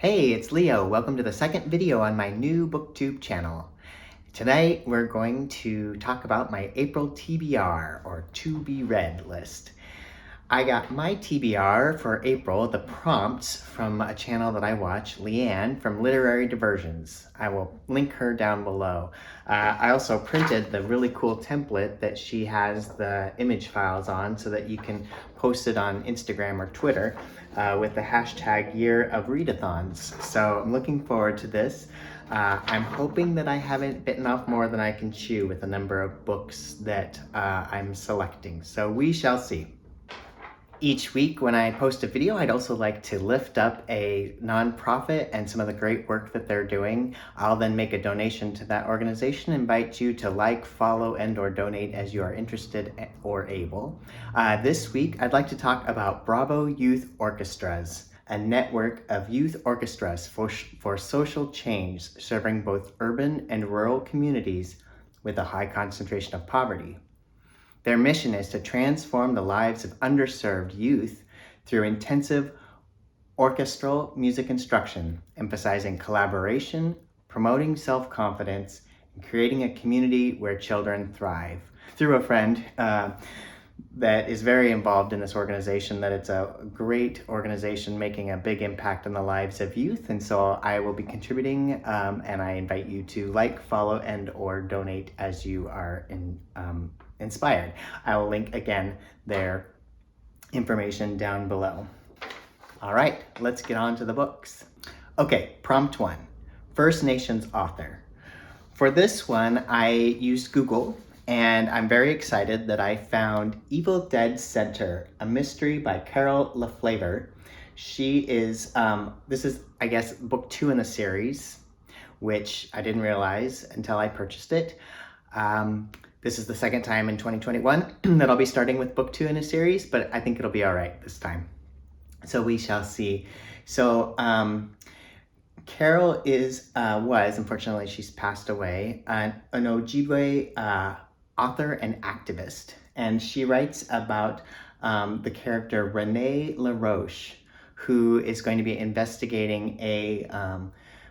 Hey, it's Leo. Welcome to the second video on my new BookTube channel. Tonight we're going to talk about my April TBR, or to be read list. I got my TBR for April, the prompts, from a channel that I watch, Leanne from Literary Diversions. I will link her down below. I also printed the really cool template that she has the image files on so that you can post it on Instagram or Twitter with the hashtag Year of Readathons. So I'm looking forward to this. I'm hoping that I haven't bitten off more than I can chew with the number of books that I'm selecting. So we shall see. Each week when I post a video, I'd also like to lift up a nonprofit and some of the great work that they're doing. I'll then make a donation to that organization, invite you to like, follow, and or donate as you are interested or able. This week, I'd like to talk about Bravo Youth Orchestras, a network of youth orchestras for social change, serving both urban and rural communities with a high concentration of poverty. Their mission is to transform the lives of underserved youth through intensive orchestral music instruction, emphasizing collaboration, promoting self-confidence, and creating a community where children thrive. Through a friend that is very involved in this organization, that it's a great organization making a big impact on the lives of youth, and so I will be contributing, and I invite you to like, follow, and or donate as you are inspired. I will link again their information down below. All right, let's get on to the books. Okay, prompt 1, First Nations author. For this one, I used Google, and I'm very excited that I found Evil Dead Center, a mystery by Carole laFavor. She is, this is, I guess, book 2 in the series, which I didn't realize until I purchased it. This is the second time in 2021 that I'll be starting with book 2 in a series, but I think it'll be all right this time. So we shall see. So Carole was, unfortunately she's passed away, an Ojibwe author and activist. And she writes about the character Renee LaRoche, who is going to be investigating a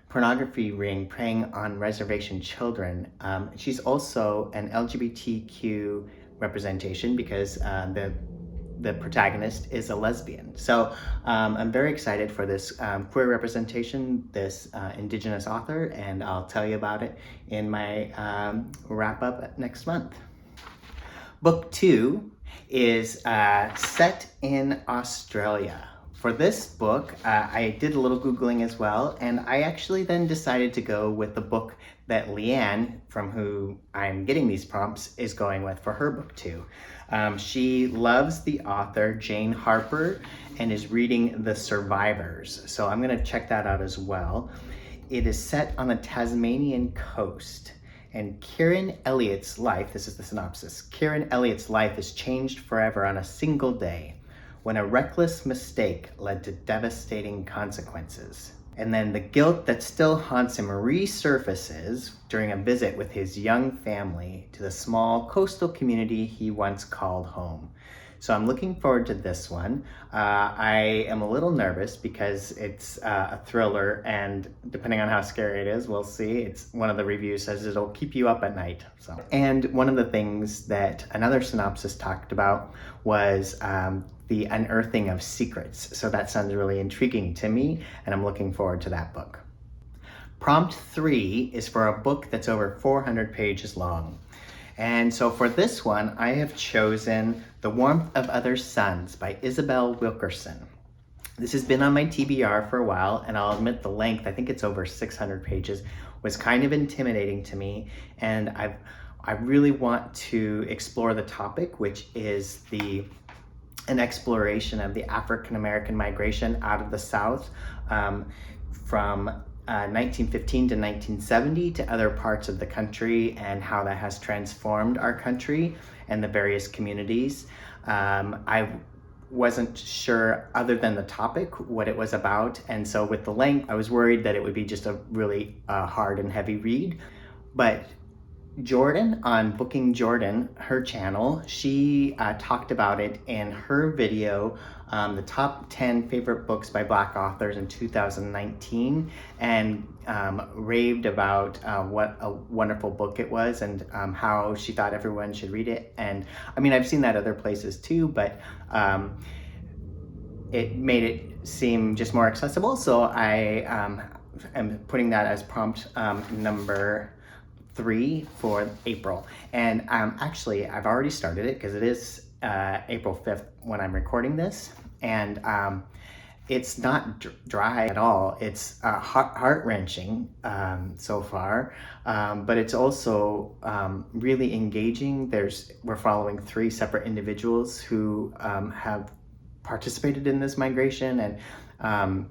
pornography ring preying on reservation children. She's also an LGBTQ representation because the protagonist is a lesbian. So I'm very excited for this queer representation, this Indigenous author, and I'll tell you about it in my wrap up next month. Book 2 is set in Australia. For this book, I did a little Googling as well, and I actually then decided to go with the book that Leanne, from who I'm getting these prompts, is going with for her book 2. She loves the author Jane Harper and is reading The Survivors, so I'm going to check that out as well. It is set on the Tasmanian coast, and Kieran Elliott's life, this is the synopsis, Kieran Elliott's life is changed forever on a single day, when a reckless mistake led to devastating consequences. And then the guilt that still haunts him resurfaces during a visit with his young family to the small coastal community he once called home. So I'm looking forward to this one. I am a little nervous because it's a thriller, and depending on how scary it is, we'll see. It's one of the reviews says it'll keep you up at night. So, and one of the things that another synopsis talked about was the unearthing of secrets. So that sounds really intriguing to me, and I'm looking forward to that book. Prompt 3 is for a book that's over 400 pages long. And so for this one, I have chosen The Warmth of Other Suns by Isabel Wilkerson. This has been on my TBR for a while, and I'll admit the length, I think it's over 600 pages, was kind of intimidating to me. And I really want to explore the topic, which is an exploration of the African-American migration out of the South from 1915 to 1970 to other parts of the country, and how that has transformed our country and the various communities. I wasn't sure, other than the topic, what it was about, and so with the length, I was worried that it would be just a really hard and heavy read. But Jordan on Booking Jordan, her channel, she talked about it in her video the top 10 favorite books by Black authors in 2019 and raved about what a wonderful book it was and how she thought everyone should read it. And I mean, I've seen that other places too, but it made it seem just more accessible. So I am putting that as prompt number 3 for April. And actually, I've already started it because it is April 5th when I'm recording this. And it's not dry at all. It's heart-wrenching so far, but it's also really engaging. We're following 3 separate individuals who have participated in this migration, and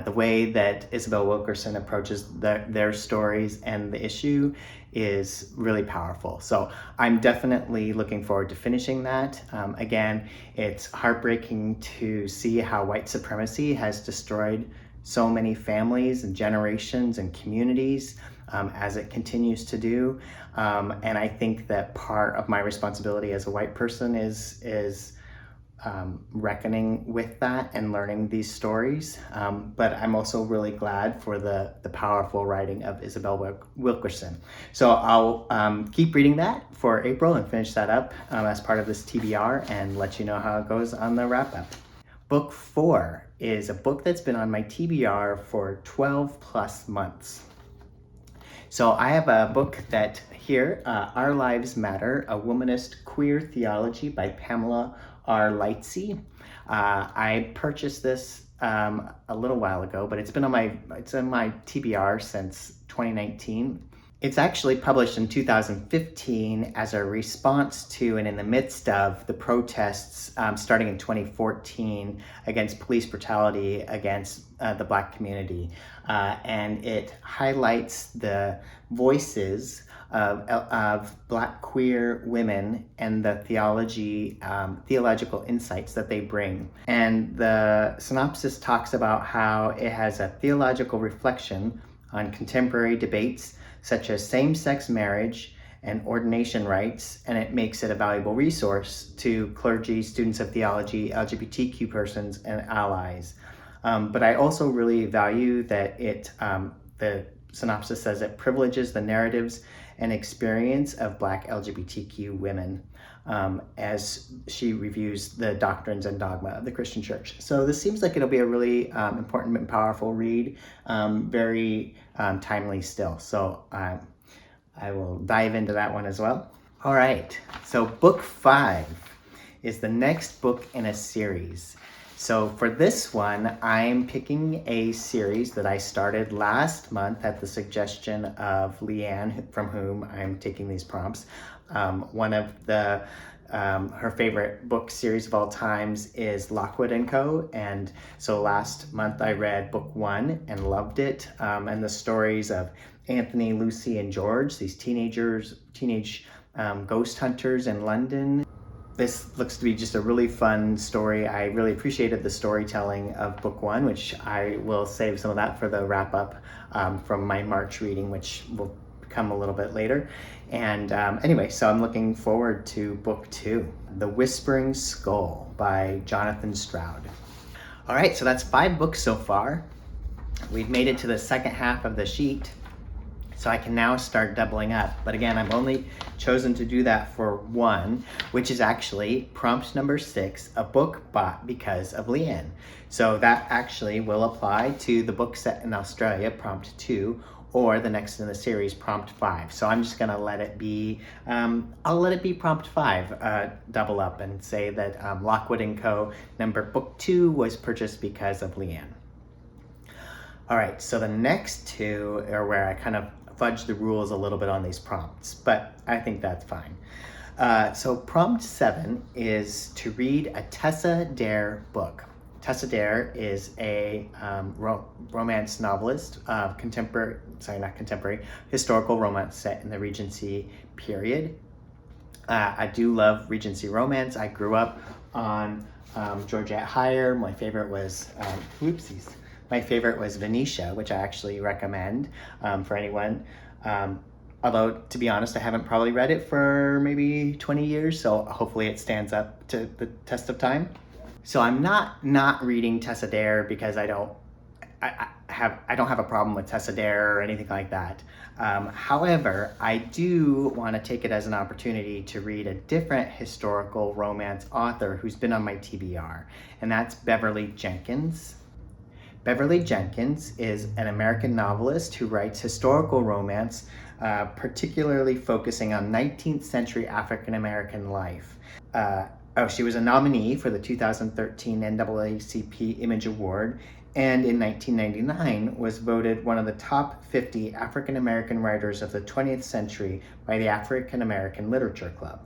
the way that Isabel Wilkerson approaches their stories and the issue is really powerful. So I'm definitely looking forward to finishing that. Again, it's heartbreaking to see how white supremacy has destroyed so many families and generations and communities as it continues to do. And I think that part of my responsibility as a white person is reckoning with that and learning these stories. But I'm also really glad for the powerful writing of Isabel Wilkerson. So I'll keep reading that for April and finish that up as part of this TBR and let you know how it goes on the wrap up. Book 4 is a book that's been on my TBR for 12 plus months. So I have a book that here, Our Lives Matter, A Womanist Queer Theology by Pamela Lightsey. I purchased this a little while ago, but it's in my TBR since 2019. It's actually published in 2015 as a response to and in the midst of the protests starting in 2014 against police brutality against the Black community. And it highlights the voices of Black queer women and the theological insights that they bring. And the synopsis talks about how it has a theological reflection on contemporary debates such as same-sex marriage and ordination rights, and it makes it a valuable resource to clergy, students of theology, LGBTQ persons, and allies. But I also really value that the synopsis says it privileges the narratives and experience of Black LGBTQ women as she reviews the doctrines and dogma of the Christian Church. So this seems like it'll be a really important and powerful read, very timely still. So I will dive into that one as well. All right, so book 5 is the next book in a series. So for this one, I'm picking a series that I started last month at the suggestion of Leanne, from whom I'm taking these prompts. One of her favorite book series of all times is Lockwood and Co. And so last month I read book 1 and loved it. And the stories of Anthony, Lucy, and George, these teenage ghost hunters in London. This looks to be just a really fun story. I really appreciated the storytelling of book 1, which I will save some of that for the wrap up from my March reading, which will come a little bit later. And anyway, so I'm looking forward to book 2, The Whispering Skull by Jonathan Stroud. All right, so that's 5 books so far. We've made it to the second half of the sheet, so I can now start doubling up. But again, I've only chosen to do that for 1, which is actually prompt number 6, a book bought because of Leanne. So that actually will apply to the book set in Australia, prompt 2, or the next in the series, prompt 5. So I'm just gonna let it be, I'll let it be prompt 5, double up and say that Lockwood & Co. book 2 was purchased because of Leanne. All right, so the next 2 are where I kind of fudge the rules a little bit on these prompts, but I think that's fine. So prompt 7 is to read a Tessa Dare book. Tessa Dare is a romance novelist, historical romance set in the Regency period. I do love Regency romance. I grew up on Georgette Heyer. My favorite was, oopsies. My favorite was Venetia, which I actually recommend for anyone. Although, to be honest, I haven't probably read it for maybe 20 years, so hopefully it stands up to the test of time. So I'm not reading Tessa Dare because I don't have a problem with Tessa Dare or anything like that. However, I do want to take it as an opportunity to read a different historical romance author who's been on my TBR, and that's Beverly Jenkins. Beverly Jenkins is an American novelist who writes historical romance, particularly focusing on 19th century African American life. She was a nominee for the 2013 NAACP Image Award, and in 1999 was voted one of the top 50 African American writers of the 20th century by the African American Literature Club.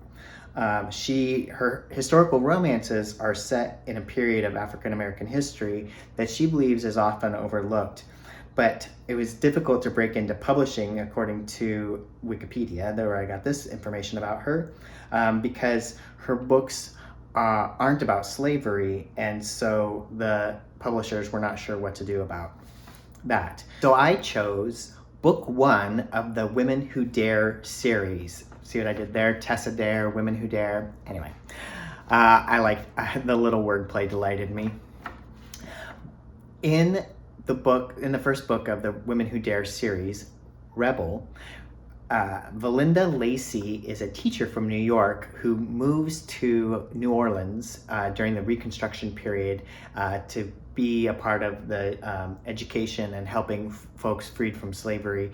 Her historical romances are set in a period of African American history that she believes is often overlooked, but it was difficult to break into publishing, according to Wikipedia, where I got this information about her, because her books aren't about slavery, and so the publishers were not sure what to do about that. So I chose book 1 of the Women Who Dare series. See what I did there? Tessa Dare, Women Who Dare. Anyway, I like the little wordplay delighted me. In the first book of the Women Who Dare series, Rebel, Valinda Lacey is a teacher from New York who moves to New Orleans during the Reconstruction period to be a part of the education and helping folks freed from slavery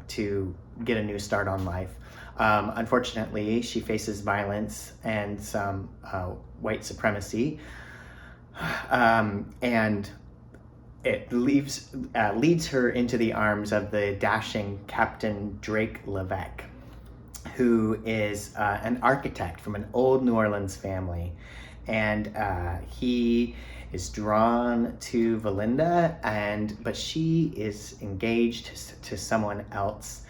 to get a new start on life. Unfortunately, she faces violence and some white supremacy, and it leads her into the arms of the dashing Captain Drake Vivek, who is an architect from an old New Orleans family. And he is drawn to Valinda, but she is engaged to someone else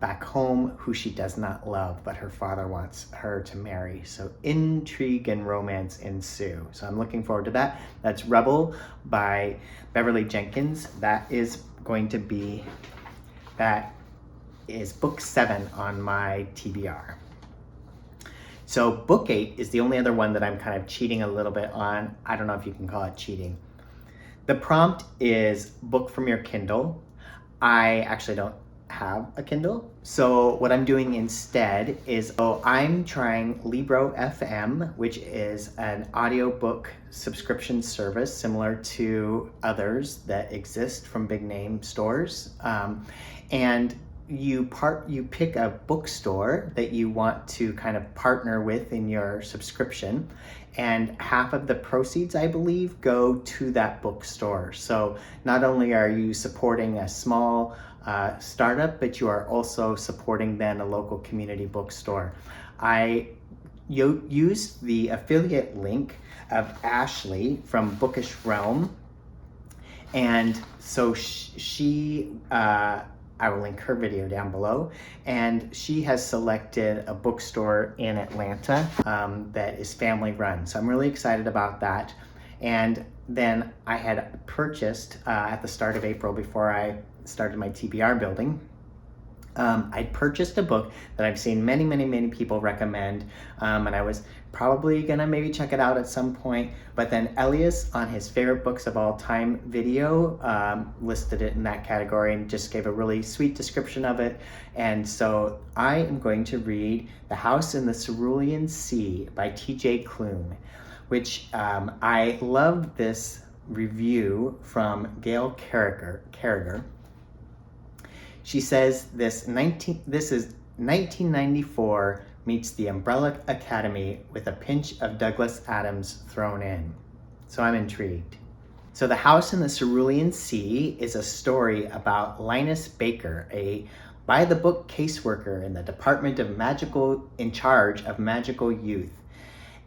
back home who she does not love, but her father wants her to marry. So intrigue and romance ensue. So I'm looking forward to that. That's Rebel by Beverly Jenkins. That is book 7 on my TBR. So book 8 is the only other one that I'm kind of cheating a little bit on. I don't know if you can call it cheating. The prompt is book from your Kindle. I actually don't have a Kindle. So what I'm doing instead is, I'm trying Libro FM, which is an audiobook subscription service similar to others that exist from big name stores. And you pick a bookstore that you want to kind of partner with in your subscription, and half of the proceeds, I believe, go to that bookstore. So not only are you supporting a small startup, but you are also supporting then a local community bookstore. I used the affiliate link of Ashley from Bookish Realm, and so I will link her video down below, and she has selected a bookstore in Atlanta that is family run. So I'm really excited about that. And then I had purchased at the start of April, before I started my TBR building, I purchased a book that I've seen many people recommend, and I was probably gonna maybe check it out at some point, but then Elias on his favorite books of all time video listed it in that category and just gave a really sweet description of it. And so I am going to read The House in the Cerulean Sea by TJ Klune, which I love this review from Gail Carriger. She says this is 1994 meets the Umbrella Academy with a pinch of Douglas Adams thrown in. So I'm intrigued. So The House in the Cerulean Sea is a story about Linus Baker, a by-the-book caseworker in the Department of Magical, in charge of magical youth.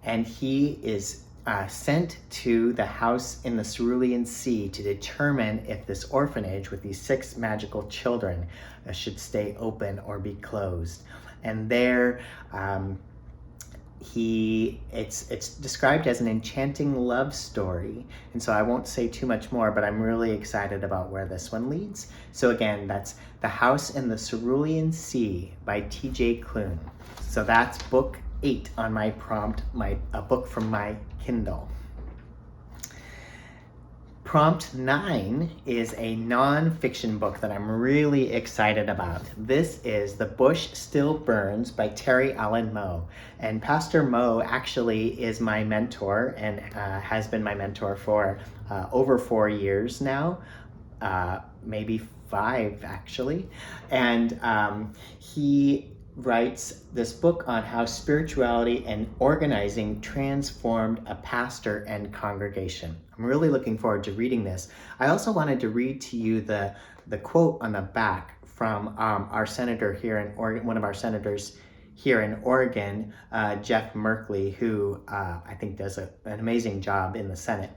And he is sent to the house in the Cerulean Sea to determine if this orphanage with these 6 magical children should stay open or be closed. And there, it's described as an enchanting love story. And so I won't say too much more, but I'm really excited about where this one leads. So again, that's The House in the Cerulean Sea by TJ Klune. So that's book 8 on my prompt, a book from my Kindle. Prompt 9 is a nonfiction book that I'm really excited about. This is The Bush Still Burns by Terry Allen Moe. And Pastor Moe actually is my mentor and has been my mentor for over 4 years now, maybe 5 actually. And he writes this book on how spirituality and organizing transformed a pastor and congregation. I'm really looking forward to reading this. I also wanted to read to you the quote on the back from our senator here in Oregon, one of our senators here in Oregon, Jeff Merkley, who I think does an amazing job in the Senate.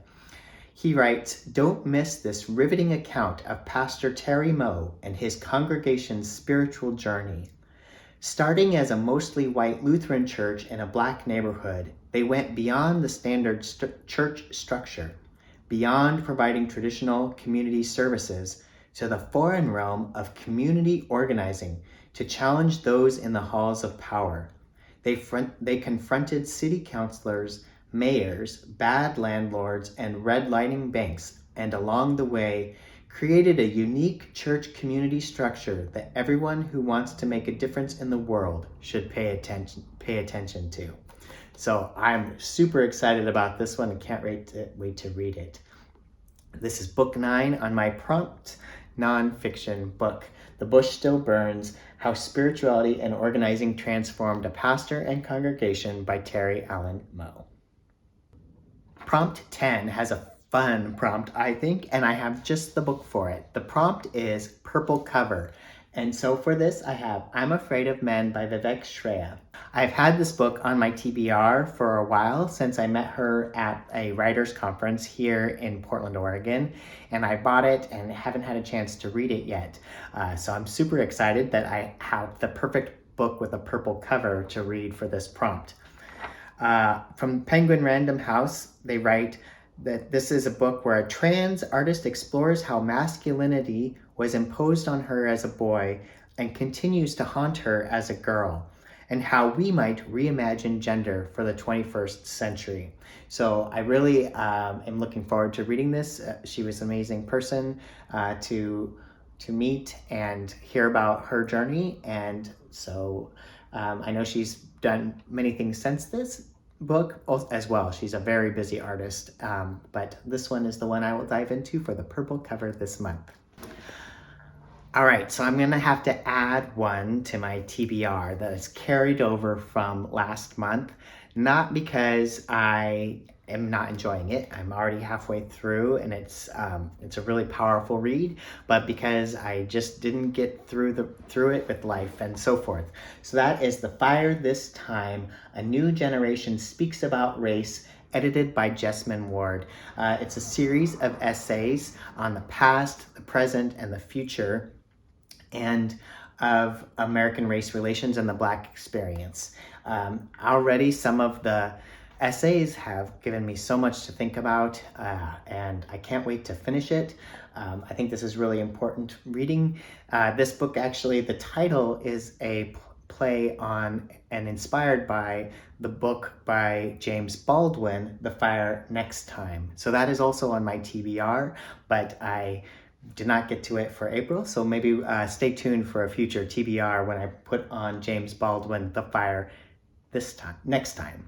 He writes, "Don't miss this riveting account of Pastor Terry Moe and his congregation's spiritual journey. Starting as a mostly white Lutheran church in a black neighborhood, they went beyond the standard church structure, beyond providing traditional community services, to the foreign realm of community organizing to challenge those in the halls of power. They confronted city councilors, mayors, bad landlords, and redlining banks, and along the way, created a unique church community structure that everyone who wants to make a difference in the world should pay attention to." So I'm super excited about this one and can't wait to read it. This is book 9 on my prompt nonfiction book, The Bush Still Burns, How Spirituality and Organizing Transformed a Pastor and Congregation by Terry Allen Moe. Prompt 10 has a fun prompt, I think, and I have just the book for it. The prompt is purple cover. And so for this, I have I'm Afraid of Men by Vivek Shraya. I've had this book on my TBR for a while since I met her at a writers conference here in Portland, Oregon, and I bought it and haven't had a chance to read it yet. So I'm super excited that I have the perfect book with a purple cover to read for this prompt. From Penguin Random House, they write that this is a book where a trans artist explores how masculinity was imposed on her as a boy and continues to haunt her as a girl, and how we might reimagine gender for the 21st century. So I really am looking forward to reading this. She was an amazing person to meet and hear about her journey. And so I know she's done many things since this book as well. She's a very busy artist, but this one is the one I will dive into for the purple cover this month. All right, so I'm gonna have to add one to my TBR that is carried over from last month, not because I am not enjoying it. I'm already halfway through and it's a really powerful read, but because I just didn't get through it with life and so forth. So that is The Fire This Time, A New Generation Speaks About Race, edited by Jesmyn Ward. It's a series of essays on the past, the present, and the future, and of American race relations and the Black experience. Already some of the essays have given me so much to think about, and I can't wait to finish it. I think this is really important reading. This book, actually, the title is a play on and inspired by the book by James Baldwin, The Fire Next Time. So that is also on my TBR, but I did not get to it for April, so maybe stay tuned for a future TBR when I put on James Baldwin, The Fire Next Time.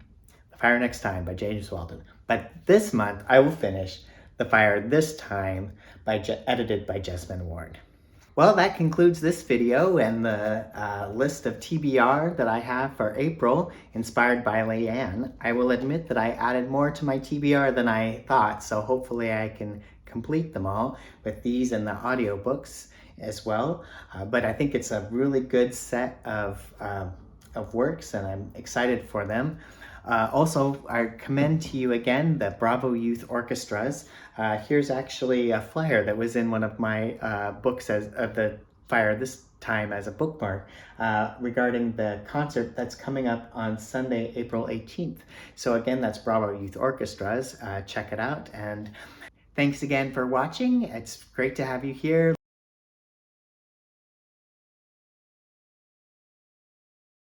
The Fire Next Time by James Baldwin. But this month, I will finish The Fire This Time, edited by Jesmyn Ward. Well, that concludes this video and the list of TBR that I have for April, inspired by Leanne. I will admit that I added more to my TBR than I thought, so hopefully I can complete them all with these and the audiobooks as well. But I think it's a really good set of works, and I'm excited for them. Also, I commend to you again the Bravo Youth Orchestras. Here's actually a flyer that was in one of my books of The Fire This Time as a bookmark regarding the concert that's coming up on Sunday, April 18th. So again, that's Bravo Youth Orchestras. Check it out. And thanks again for watching. It's great to have you here.